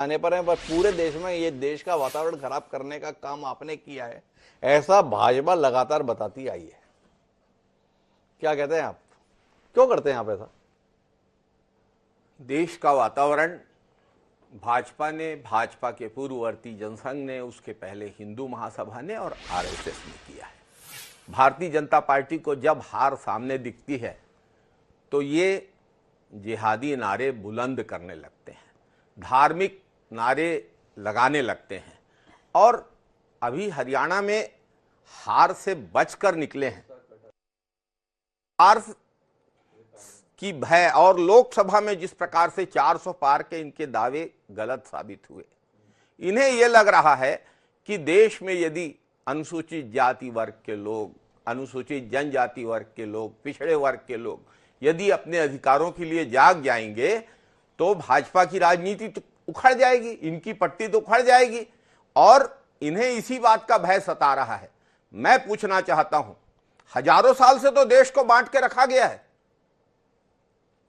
आने पर है, पर पूरे देश में ये देश का वातावरण खराब करने का काम आपने किया है, ऐसा भाजपा लगातार बताती आई है। क्या कहते हैं आप, क्यों करते हैं आप ऐसा? देश का वातावरण भाजपा ने, भाजपा के पूर्ववर्ती जनसंघ ने, उसके पहले हिंदू महासभा ने और आरएसएस ने किया है। भारतीय जनता पार्टी को जब हार सामने दिखती है तो ये जिहादी नारे बुलंद करने लगते हैं, धार्मिक नारे लगाने लगते हैं और अभी हरियाणा में हार से बचकर निकले हैं। हार की भय और लोकसभा में जिस प्रकार से 400 पार के इनके दावे गलत साबित हुए, इन्हें यह लग रहा है कि देश में यदि अनुसूचित जाति वर्ग के लोग, अनुसूचित जनजाति वर्ग के लोग, पिछड़े वर्ग के लोग यदि अपने अधिकारों के लिए जाग जाएंगे तो भाजपा की राजनीति तो उखड़ जाएगी, इनकी पट्टी तो उखड़ जाएगी और इन्हें इसी बात का भय सता रहा है। मैं पूछना चाहता हूं, हजारों साल से तो देश को बांट के रखा गया है,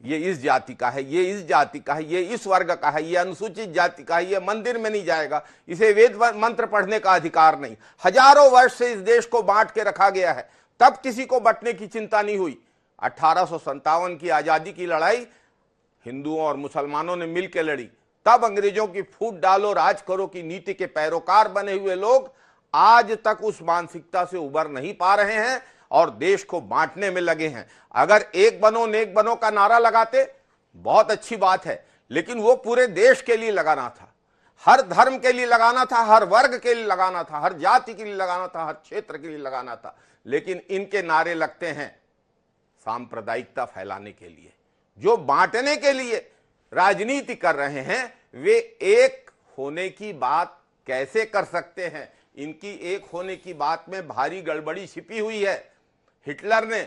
ये इस जाति का है, ये इस जाति का है, ये इस वर्ग का है, ये अनुसूचित जाति का है, ये मंदिर में नहीं जाएगा, इसे वेद मंत्र पढ़ने का अधिकार नहीं। हजारों वर्ष से इस देश को बांट के रखा गया है, तब किसी को बंटने की चिंता नहीं हुई। 1857 की आजादी की लड़ाई हिंदुओं और मुसलमानों ने मिलकर लड़ी, तब अंग्रेजों की फूट डालो राज करो की नीति के पैरोकार बने हुए लोग आज तक उस मानसिकता से उबर नहीं पा रहे हैं और देश को बांटने में लगे हैं। अगर एक बनो नेक बनो का नारा लगाते बहुत अच्छी बात है, लेकिन वो पूरे देश के लिए लगाना था, हर धर्म के लिए लगाना था, हर वर्ग के लिए लगाना था, हर जाति के लिए लगाना था, हर क्षेत्र के लिए लगाना था। लेकिन इनके नारे लगते हैं सांप्रदायिकता फैलाने के लिए। जो बांटने के लिए राजनीति कर रहे हैं वे एक होने की बात कैसे कर सकते हैं? इनकी एक होने की बात में भारी गड़बड़ी छिपी हुई है। हिटलर ने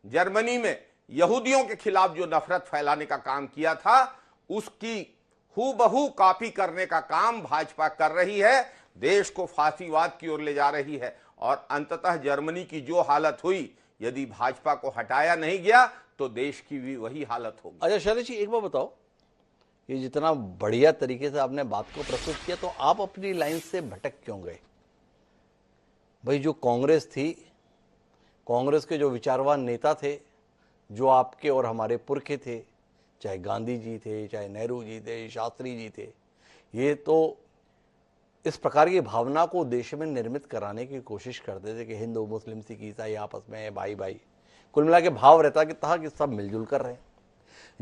जर्मनी में यहूदियों के खिलाफ जो नफरत फैलाने का काम किया था, उसकी हूबहू कॉपी करने का काम भाजपा कर रही है, देश को फांसीवाद की ओर ले जा रही है और अंततः जर्मनी की जो हालत हुई, यदि भाजपा को हटाया नहीं गया तो देश की भी वही हालत होगी। अच्छा शरद जी, एक बार बताओ, ये जितना बढ़िया तरीके से आपने बात को प्रस्तुत किया, तो आप अपनी लाइन से भटक क्यों गए? भाई जो कांग्रेस थी, कांग्रेस के जो विचारवान नेता थे, जो आपके और हमारे पुरखे थे, चाहे गांधी जी थे, चाहे नेहरू जी थे, शास्त्री जी थे, ये तो इस प्रकार की भावना को देश में निर्मित कराने की कोशिश करते थे कि हिंदू मुस्लिम सिख ईसाई आपस में भाई भाई, कुल मिला के भाव रहता कि सब मिलजुल कर रहे हैं।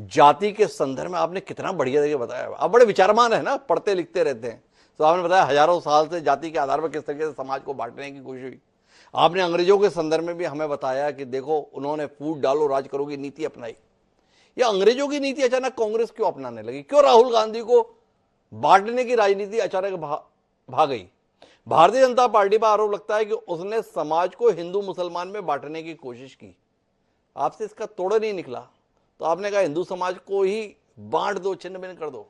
जाति के संदर्भ में आपने कितना बढ़िया तरीके बताया। आप बड़े विचारमान है ना, पढ़ते लिखते रहते हैं, तो आपने बताया हजारों साल से जाति के आधार पर किस तरीके से समाज को बांटने की कोशिश हुई। आपने अंग्रेजों के संदर्भ में भी हमें बताया कि देखो उन्होंने फूट डालो राज करो की नीति अपनाई। ये अंग्रेजों की नीति अचानक कांग्रेस क्यों अपनाने लगी? क्यों राहुल गांधी को बांटने की राजनीति अचानक भाग गई? भारतीय जनता पार्टी पर आरोप लगता है कि उसने समाज को हिंदू मुसलमान में बांटने की कोशिश की, आपसे इसका तोड़ नहीं निकला, तो आपने कहा हिंदू समाज को ही बांट दो, छिन्न भिन्न कर दो।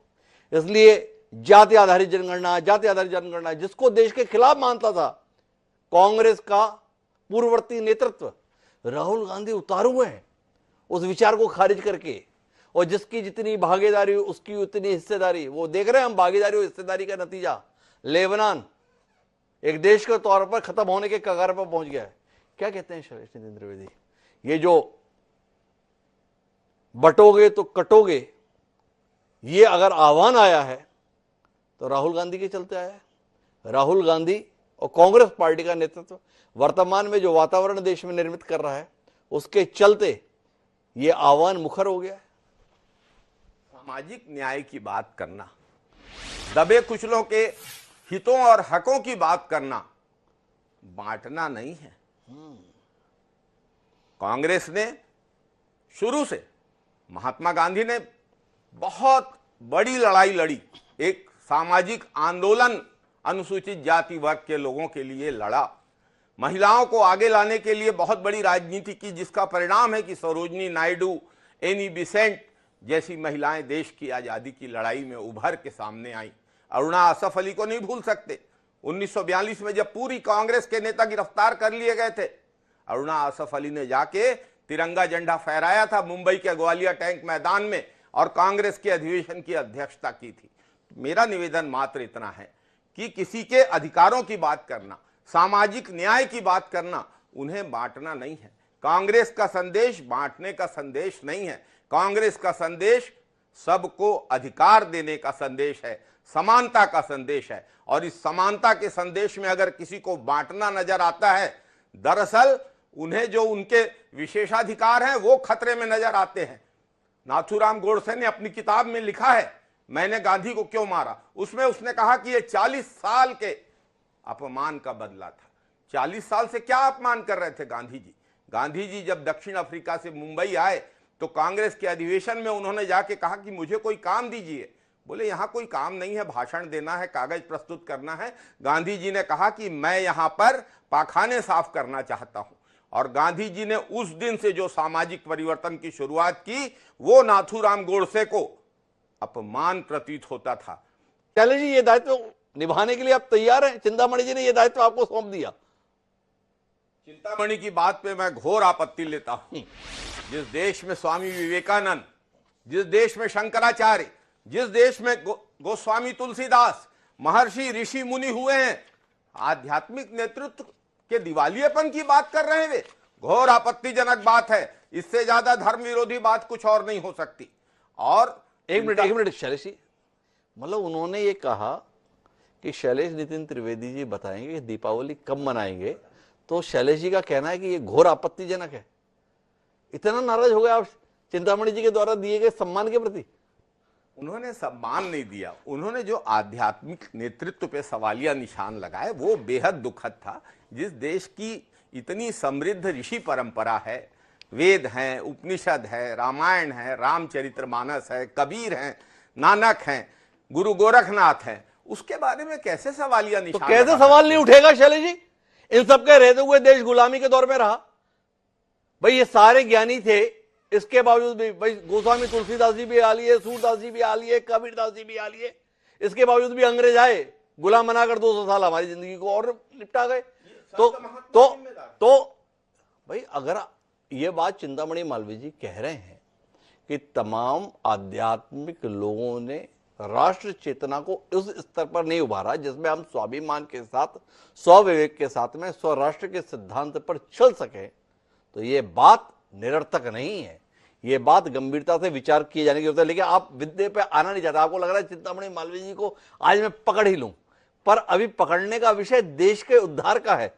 इसलिए जाति आधारित जनगणना जिसको देश के खिलाफ मानता था कांग्रेस का पूर्ववर्ती नेतृत्व, राहुल गांधी उतारू हुए हैं उस विचार को खारिज करके, और जिसकी जितनी भागीदारी उसकी उतनी हिस्सेदारी। वो देख रहे हैं हम भागीदारी और हिस्सेदारी का नतीजा, लेबनान एक देश के तौर पर खत्म होने के कगार पर पहुंच गया है। क्या कहते हैं शैलेश नितिन द्विवेदी, ये जो बटोगे तो कटोगे, ये अगर आह्वान आया है तो राहुल गांधी के चलते आया है। राहुल गांधी और कांग्रेस पार्टी का नेतृत्व वर्तमान में जो वातावरण देश में निर्मित कर रहा है, उसके चलते ये आह्वान मुखर हो गया है। सामाजिक न्याय की बात करना, दबे कुचलों के हितों और हकों की बात करना बांटना नहीं है। कांग्रेस ने शुरू से, महात्मा गांधी ने बहुत बड़ी लड़ाई लड़ी, एक सामाजिक आंदोलन अनुसूचित जाति वर्ग के लोगों के लिए लड़ा, महिलाओं को आगे लाने के लिए बहुत बड़ी राजनीति की, जिसका परिणाम है कि सरोजनी नायडू, एनी बेसेंट जैसी महिलाएं देश की आजादी की लड़ाई में उभर के सामने आई। अरुणा असफ अली को नहीं भूल सकते। 1942 में जब पूरी कांग्रेस के नेता गिरफ्तार कर लिए गए थे, अरुणा असफ अली ने जाके तिरंगा झंडा फहराया था मुंबई के ग्वालियर टैंक मैदान में और कांग्रेस के अधिवेशन की अध्यक्षता की थी। मेरा निवेदन मात्र इतना है कि किसी के अधिकारों की बात करना, सामाजिक न्याय की बात करना, उन्हें बांटना नहीं है। कांग्रेस का संदेश बांटने का संदेश नहीं है। कांग्रेस का संदेश सबको अधिकार देने का संदेश है, समानता का संदेश है। और इस समानता के संदेश में अगर किसी को बांटना नजर आता है, दरअसल उन्हें जो उनके विशेषाधिकार हैं वो खतरे में नजर आते हैं। नाथूराम गोडसे ने अपनी किताब में लिखा है, मैंने गांधी को क्यों मारा। उसमें उसने कहा कि ये 40 साल के अपमान का बदला था। 40 साल से क्या अपमान कर रहे थे गांधी जी? गांधी जी जब दक्षिण अफ्रीका से मुंबई आए तो कांग्रेस के अधिवेशन में उन्होंने जाके कहा कि मुझे कोई काम दीजिए। बोले यहां कोई काम नहीं है, भाषण देना है, कागज प्रस्तुत करना है। गांधी जी ने कहा कि मैं यहां पर पाखाने साफ करना चाहता हूं। और गांधी जी ने उस दिन से जो सामाजिक परिवर्तन की शुरुआत की वो नाथूराम गोडसे को अपमान प्रतीत होता था। शैलेश जी, ये दायित्व निभाने के लिए आप तैयार हैं? चिंतामणि जी ने ये दायित्व आपको सौंप दिया। चिंतामणि की बात पे मैं घोर आपत्ति लेता हूं। जिस देश में स्वामी विवेकानंद, जिस देश में शंकराचार्य, जिस देश में गोस्वामी तुलसीदास, महर्षि ऋषि मुनि हुए हैं, आध्यात्मिक नेतृत्व के दिवालियेपन की बात कर रहे हैं वे, घोर आपत्तिजनक बात है। इससे ज्यादा धर्म विरोधी बात कुछ और नहीं हो सकती। और एक मिनट शैलेश जी, मतलब उन्होंने ये कहा कि शैलेश नितिन त्रिवेदी जी बताएंगे कि दीपावली कब मनाएंगे, तो शैलेश जी का कहना है कि ये घोर आपत्तिजनक है। इतना नाराज हो गए आप चिंतामणि जी के द्वारा दिए गए सम्मान के प्रति? उन्होंने सम्मान नहीं दिया, उन्होंने जो आध्यात्मिक नेतृत्व पे सवालिया निशान लगाए वो बेहद दुखद था। जिस देश की इतनी समृद्ध ऋषि परंपरा है, वेद हैं, उपनिषद है, रामायण है, रामचरितमानस है, कबीर हैं, नानक हैं, गुरु गोरखनाथ हैं, उसके बारे में कैसे सवालिया निशान? तो कैसे सवाल नहीं उठेगा शैलेश जी? इन सबके रहते हुए देश गुलामी के दौर में रहा। भाई ये सारे ज्ञानी थे, इसके बावजूद भी भाई गोस्वामी तुलसीदास जी भी आ लिए, सूरदास जी भी आ लिए, कबीरदास जी भी आ लिए, इसके बावजूद भी अंग्रेज आए, गुलाम बनाकर 200 साल हमारी जिंदगी को और निपटा गए। तो भाई अगर ये बात चिंतामणि मालवीय जी कह रहे हैं कि तमाम आध्यात्मिक लोगों ने राष्ट्र चेतना को उस स्तर पर नहीं उभारा जिसमें हम स्वाभिमान के साथ, स्वविवेक के साथ में स्वराष्ट्र के सिद्धांत पर चल सके, तो ये बात निरर्थक नहीं है। ये बात गंभीरता से विचार किए जाने की जरूरत है। लेकिन आप विद्या पे आना नहीं चाहते, आपको लग रहा है चिंतामणि मालवीय जी को आज मैं पकड़ ही लूं, पर अभी पकड़ने का विषय देश के उद्धार का है।